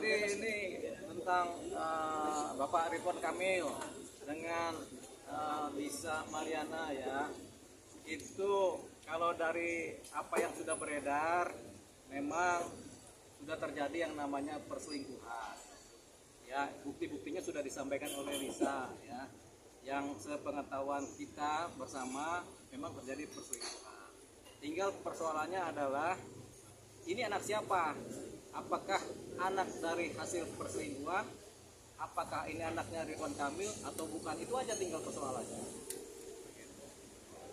Jadi ini tentang Bapak Ridwan Kamil dengan Lisa Mariana ya. Itu kalau dari apa yang sudah beredar memang sudah terjadi yang namanya perselingkuhan. Ya, bukti-buktinya sudah disampaikan oleh Lisa ya. Yang sepengetahuan kita bersama memang terjadi perselingkuhan. Tinggal persoalannya adalah ini anak siapa? Apakah anak dari hasil perselingkuhan? Apakah ini anaknya Ridwan Kamil atau bukan? Itu aja tinggal persoalannya.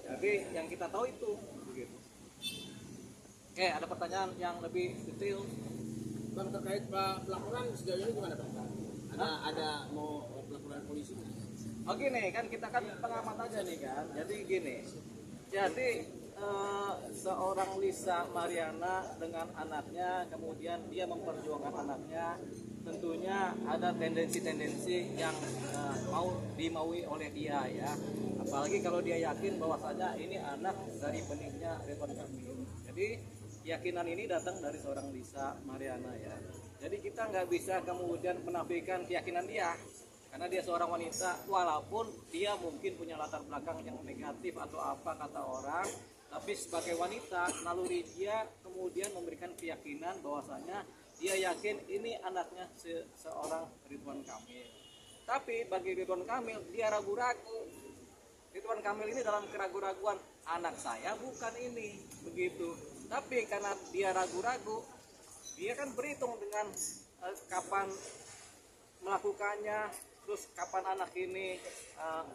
Jadi yang kita tahu itu begitu. Oke, ada pertanyaan yang lebih detail. Bang, terkait pelaporan sejauh ini gimana Bang? Ada mau pelaporan polisi? Oh gini kan kita kan pengamat aja nih kan. Jadi gini. Jadi seorang Lisa Mariana dengan anaknya, kemudian dia memperjuangkan anaknya, tentunya ada tendensi-tendensi yang mau dimaui oleh dia ya. Apalagi kalau dia yakin bahwasanya ini anak dari benihnya Ridwan Kamil. Jadi keyakinan ini datang dari seorang Lisa Mariana ya. Jadi kita nggak bisa kemudian menafikan keyakinan dia. Karena dia seorang wanita, walaupun dia mungkin punya latar belakang yang negatif atau apa kata orang, tapi sebagai wanita, naluri dia kemudian memberikan keyakinan bahwasanya dia yakin ini anaknya seorang Ridwan Kamil. Tapi bagi Ridwan Kamil, dia ragu-ragu. Ridwan Kamil ini dalam keraguan-raguan, anak saya bukan ini, begitu. Tapi karena dia ragu-ragu, dia kan berhitung dengan kapan melakukannya, terus kapan anak ini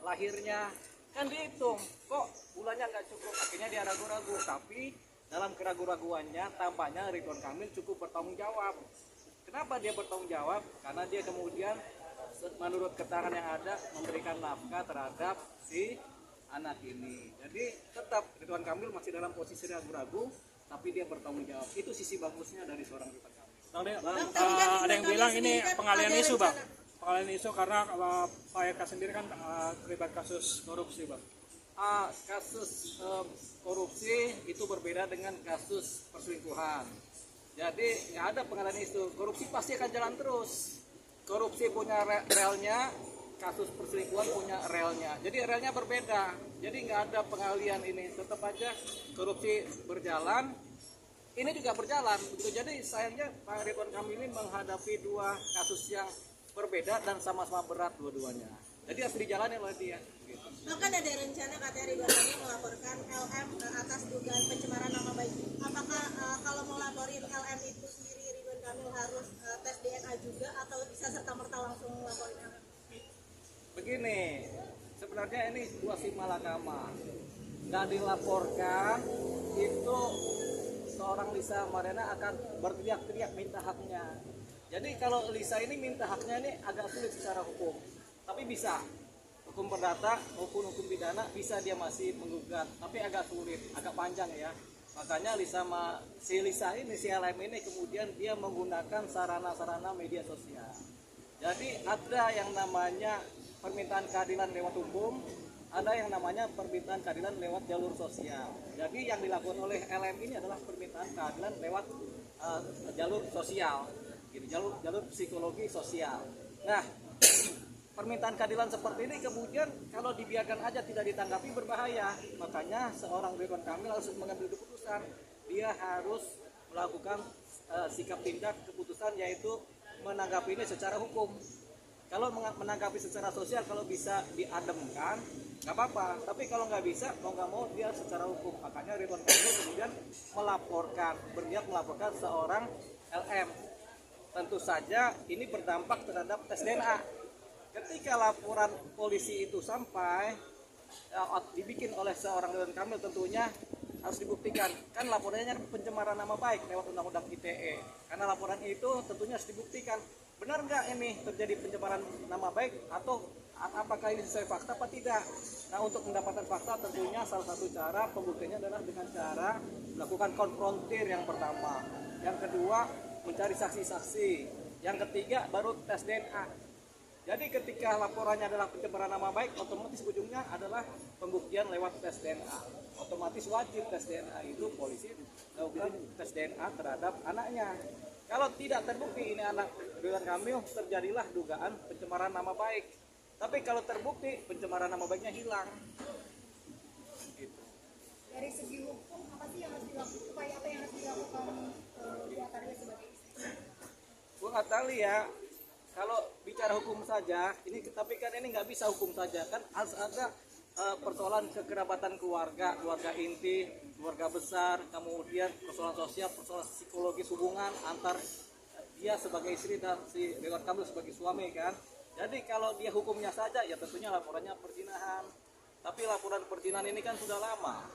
lahirnya, kan dihitung. Kok bulannya nggak cukup, akhirnya dia ragu-ragu. Tapi dalam keraguan-raguannya tampaknya Ridwan Kamil cukup bertanggung jawab. Kenapa dia bertanggung jawab? Karena dia kemudian menurut keterangan yang ada memberikan nafkah terhadap si anak ini. Jadi tetap Ridwan Kamil masih dalam posisi ragu-ragu, tapi dia bertanggung jawab. Itu sisi bagusnya dari seorang Ridwan Kamil. Ada yang bilang ini pengalian isu Bang. Pengalian isu karena Pak Eka sendiri kan terlibat kasus korupsi Bang. Kasus korupsi itu berbeda dengan kasus perselingkuhan. Jadi nggak ada pengalian isu. Korupsi pasti akan jalan terus. Korupsi punya relnya, kasus perselingkuhan punya relnya. Jadi relnya berbeda. Jadi nggak ada pengalian ini. Tetap aja korupsi berjalan. Ini juga berjalan. Begitu. Jadi sayangnya Pak Ridwan Kamil ini menghadapi dua kasus yang berbeda dan sama-sama berat dua-duanya. Jadi harus dijalani oleh dia. Gitu. Bahkan ada rencana katanya Ridwan Kamil melaporkan LM atas dugaan pencemaran nama baik. Apakah kalau mau laporin LM itu sendiri Ridwan Kamil harus tes DNA juga atau bisa serta-merta langsung melaporin LM? Begini, sebenarnya ini dua si malakama. Nggak dilaporkan itu seorang Lisa Mariana akan berteriak-teriak minta haknya. Jadi kalau Lisa ini minta haknya ini agak sulit secara hukum, tapi bisa. Hukum perdata maupun hukum pidana bisa dia masih menggugat, tapi agak sulit, agak panjang ya. Makanya si Lisa ini, si LM ini kemudian dia menggunakan sarana-sarana media sosial. Jadi ada yang namanya permintaan keadilan lewat hukum, ada yang namanya permintaan keadilan lewat jalur sosial. Jadi yang dilakukan oleh LM ini adalah permintaan keadilan lewat jalur sosial. Jalur psikologi sosial. Nah, permintaan keadilan seperti ini kemudian kalau dibiarkan aja tidak ditanggapi berbahaya. Makanya seorang Ridwan Kamil harus mengambil keputusan. Dia harus melakukan sikap tindak keputusan, yaitu menanggapi ini secara hukum. Kalau menanggapi secara sosial, kalau bisa diademkan, nggak apa-apa. Tapi kalau nggak bisa, mau nggak mau dia secara hukum. Makanya Ridwan Kamil kemudian berniat melaporkan seorang LM. Tentu saja ini berdampak terhadap tes DNA. Ketika laporan polisi itu sampai dibikin oleh seorang Ridwan Kamil, tentunya harus dibuktikan. Kan laporannya pencemaran nama baik lewat undang-undang ITE. Karena laporan itu tentunya harus dibuktikan. Benar nggak ini terjadi pencemaran nama baik atau apakah ini sesuai fakta apa tidak? Nah, untuk mendapatkan fakta tentunya salah satu cara pembuktiannya adalah dengan cara melakukan konfrontir yang pertama. Yang kedua, mencari saksi-saksi. Yang ketiga baru tes DNA. Jadi ketika laporannya adalah pencemaran nama baik, otomatis ujungnya adalah pembuktian lewat tes DNA. otomatis wajib tes DNA itu polisi lakukan tes DNA terhadap anaknya. Kalau tidak terbukti ini anak Ridwan Kamil, terjadilah dugaan pencemaran nama baik. Tapi kalau terbukti pencemaran nama baiknya hilang. Gitu. Dari segi hukum apa sih yang harus dilakukan supaya apa yang harus dilakukan buat Arya sebagai istri? Gue nggak tahu ya. Kalau bicara hukum saja, ini tapi kan ini nggak bisa hukum saja kan harus ada persoalan kekerabatan keluarga, keluarga inti, keluarga besar, kemudian persoalan sosial, persoalan psikologis hubungan antar dia sebagai istri dan si Ridwan Kamil sebagai suami kan. Jadi kalau dia hukumnya saja ya tentunya laporannya perzinahan. Tapi laporan perzinahan ini kan sudah lama.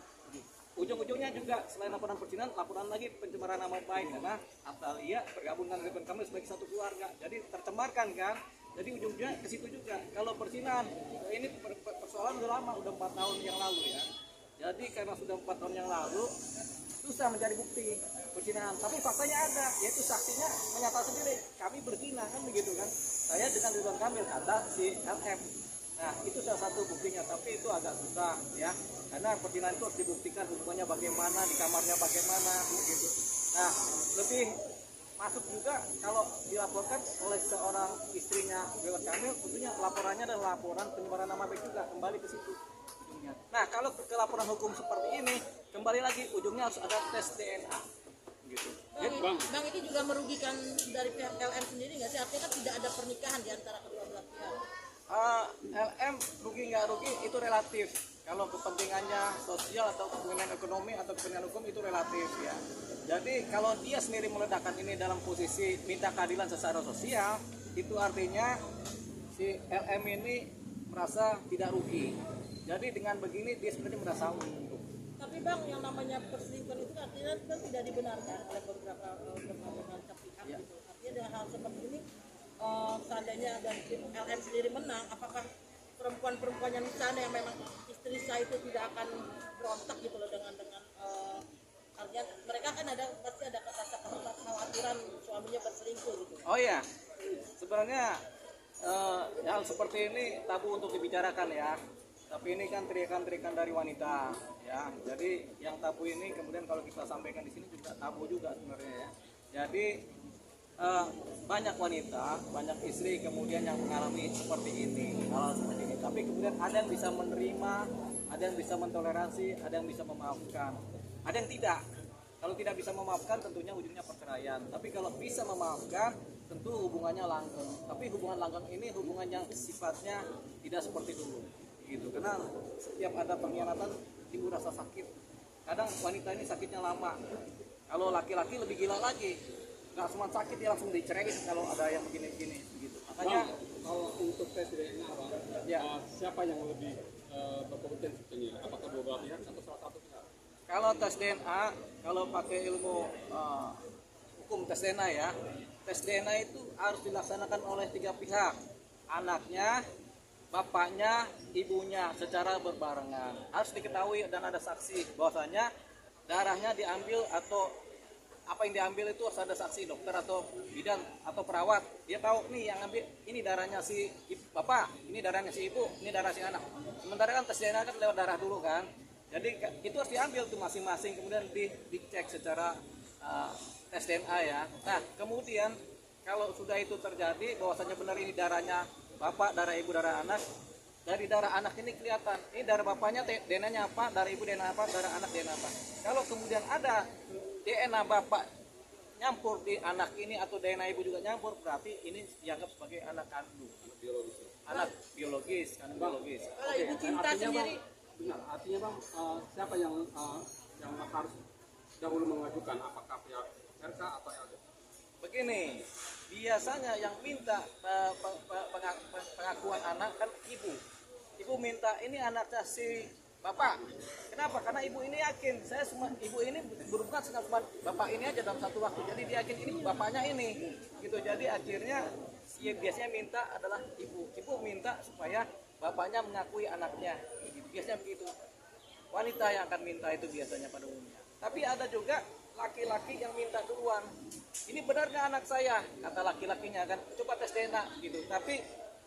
Ujung-ujungnya juga selain laporan perzinahan, laporan lagi pencemaran nama baik karena Atalia bergabung dengan Ridwan Kamil sebagai satu keluarga. Jadi tercemarkan kan. Jadi ujungnya ke situ juga. Kalau perzinahan ini persoalan udah lama, udah 4 tahun yang lalu ya. Jadi karena sudah 4 tahun yang lalu susah mencari bukti perzinahan. Tapi faktanya ada, yaitu saksinya menyatakan sendiri kami berzina kan begitu kan. Saya dengan Ridwan Kamil kata si LM. Nah itu salah satu buktinya, tapi itu agak susah ya. Karena perzinahan itu harus dibuktikan hubungannya bagaimana, di kamarnya bagaimana begitu. Nah lebih masuk juga kalau dilaporkan oleh seorang istrinya Ridwan Kamil, tentunya laporannya adalah laporan pencemaran nama baik juga, kembali ke situ ujungnya. Nah kalau ke laporan hukum seperti ini, kembali lagi ujungnya harus ada tes DNA gitu. Bang, ini juga merugikan dari pihak LM sendiri nggak sih? Artinya kan tidak ada pernikahan di antara kedua belah pihak. LM rugi nggak rugi itu relatif. Kalau kepentingannya sosial atau kepentingan ekonomi atau kepentingan hukum itu relatif ya. Jadi kalau dia sendiri meledakkan ini dalam posisi minta keadilan secara sosial, itu artinya si LM ini merasa tidak rugi. Jadi dengan begini dia sebenarnya merasa untung. Tapi Bang, yang namanya perselingkuhan itu artinya kan tidak dibenarkan oleh beberapa macam pihak Ya. gitu. Artinya dengan hal seperti ini, seandainya dan LM sendiri menang, apakah perempuan-perempuan yang di sana yang memang istri saya itu tidak akan berontak gitu loh dengan artinya mereka kan pasti ada rasa kekhawatiran suaminya berselingkuh gitu. Oh ya, sebenarnya hal seperti ini tabu untuk dibicarakan ya. Tapi ini kan teriakan-teriakan dari wanita ya. Jadi yang tabu ini kemudian kalau kita sampaikan di sini juga tabu juga sebenarnya ya. Jadi banyak wanita, banyak istri kemudian yang mengalami seperti ini, hal seperti ini. Tapi kemudian ada yang bisa menerima, ada yang bisa mentoleransi, ada yang bisa memaafkan, ada yang tidak. Kalau tidak bisa memaafkan tentunya ujungnya perceraian. Tapi kalau bisa memaafkan tentu hubungannya langgeng. Tapi hubungan langgeng ini hubungan yang sifatnya tidak seperti dulu. Gitu. Karena setiap ada pengkhianatan timbul rasa sakit. Kadang wanita ini sakitnya lama. Kalau laki-laki lebih gila lagi. Nggak cuma sakit dia langsung diceraiin kalau ada yang begini-begini gitu. Makanya kalau untuk tes DNA Bang, ya. Siapa yang lebih berkompetensi ini? Apakah dua belah pihak atau salah satu pihak? kalau tes DNA, kalau pakai ilmu hukum tes DNA ya, tes DNA itu harus dilaksanakan oleh 3 pihak, anaknya, bapaknya, ibunya secara berbarengan. Harus diketahui dan ada saksi bahwasanya darahnya diambil atau apa yang diambil itu harus ada saksi, dokter atau bidan atau perawat. Dia tahu nih yang ambil ini darahnya si bapak, ini darahnya si ibu, ini darah si anak. Sementara kan tes DNA kan lewat darah dulu kan. Jadi itu harus diambil tuh masing-masing kemudian dicek secara tes DNA ya. Nah kemudian kalau sudah itu terjadi bahwasanya benar ini darahnya bapak, darah ibu, darah anak. Dari darah anak ini kelihatan, ini darah bapaknya DNA-nya apa, darah ibu DNA apa, darah anak DNA apa. Kalau kemudian ada DNA bapak nyampur di anak ini atau DNA ibu juga nyampur, berarti ini dianggap sebagai anak kandung, anak biologis, kandung biologis. Kalau ibu cinta Artinya, sendiri, Bang, artinya Bang, siapa yang harus dahulu mengajukan? Apakah pihak RK atau LDP? Begini, biasanya yang minta pengakuan anak kan ibu. Ibu minta ini anaknya si bapak. Kenapa? Karena ibu ini yakin saya semua ibu ini berhubungan dengan cuma bapak ini aja dalam satu waktu. Jadi dia yakin ini bapaknya ini. Gitu. Jadi akhirnya yang biasanya minta adalah ibu. Ibu minta supaya bapaknya mengakui anaknya. Gitu. Biasanya begitu. Wanita yang akan minta itu biasanya pada umumnya. Tapi ada juga laki-laki yang minta duluan. Ini benar nggak anak saya? Kata laki-lakinya kan, coba tes DNA gitu. Tapi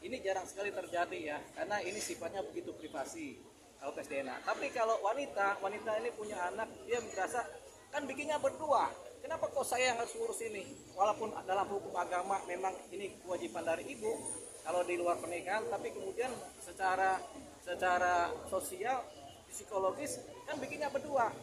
ini jarang sekali terjadi ya, karena ini sifatnya begitu privasi. kalau tes DNA. Tapi kalau wanita ini punya anak, dia merasa kan bikinnya berdua. Kenapa kok saya yang harus ngurus ini? Walaupun dalam hukum agama memang ini kewajiban dari ibu kalau di luar pernikahan, tapi kemudian secara sosial, psikologis kan bikinnya berdua.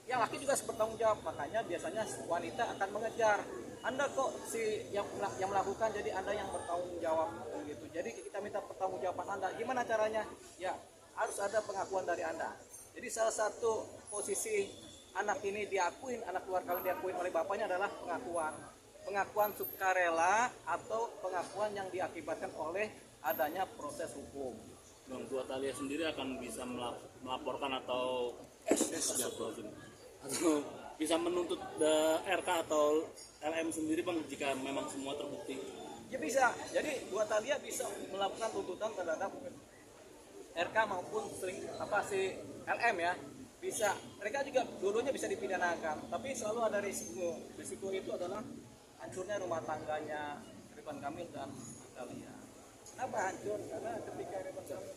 Yang laki juga bertanggung jawab, makanya biasanya wanita akan mengejar. Anda kok si yang melakukan, jadi Anda yang bertanggung jawab gitu. Jadi kita minta pertanggungjawaban Anda. Gimana caranya? Ya, harus ada pengakuan dari Anda. Jadi salah satu posisi anak ini diakuin, anak luar kawin diakuin oleh bapaknya adalah pengakuan sukarela atau pengakuan yang diakibatkan oleh adanya proses hukum. Bang, Bu Atalia sendiri akan bisa melaporkan atau bisa menuntut RK atau LM sendiri Bang jika memang semua terbukti? Ya bisa. Jadi Bu Atalia bisa melakukan tuntutan terhadap RK maupun si LM ya. Bisa. Mereka juga dulunya bisa dipidanakan, tapi selalu ada risiko. Risiko itu adalah hancurnya rumah tangganya Ridwan Kamil dan Atalia. Kenapa hancur? Karena ketika Ridwan Kamil